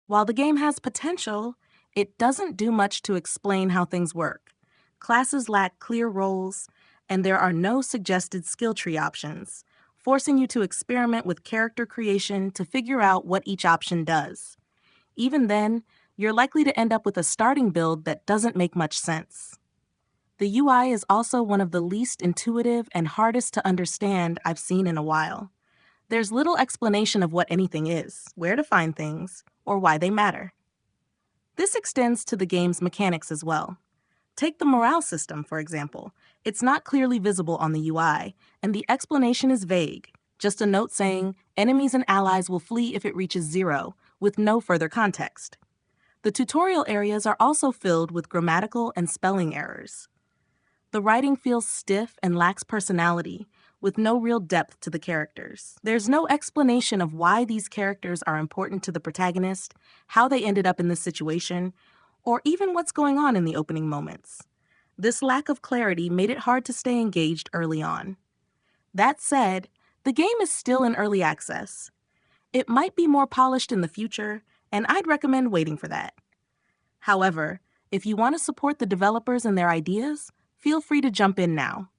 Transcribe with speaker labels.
Speaker 1: While the game has potential, it doesn't do much to explain how things work. Classes lack clear roles, and there are no suggested skill tree options, forcing you to experiment with character creation to figure out what each option does. Even then, you're likely to end up with a starting build that doesn't make much sense. The UI is also one of the least intuitive and hardest to understand I've seen in a while. There's little explanation of what anything is, where to find things, or why they matter. This extends to the game's mechanics as well. Take the morale system, for example. It's not clearly visible on the UI, and the explanation is vague, just a note saying enemies and allies will flee if it reaches 0, with no further context. The tutorial areas are also filled with grammatical and spelling errors. The writing feels stiff and lacks personality, with no real depth to the characters. There's no explanation of why these characters are important to the protagonist, how they ended up in this situation, or even what's going on in the opening moments. This lack of clarity made it hard to stay engaged early on. That said, the game is still in early access. It might be more polished in the future, and I'd recommend waiting for that. However, if you want to support the developers and their ideas, feel free to jump in now.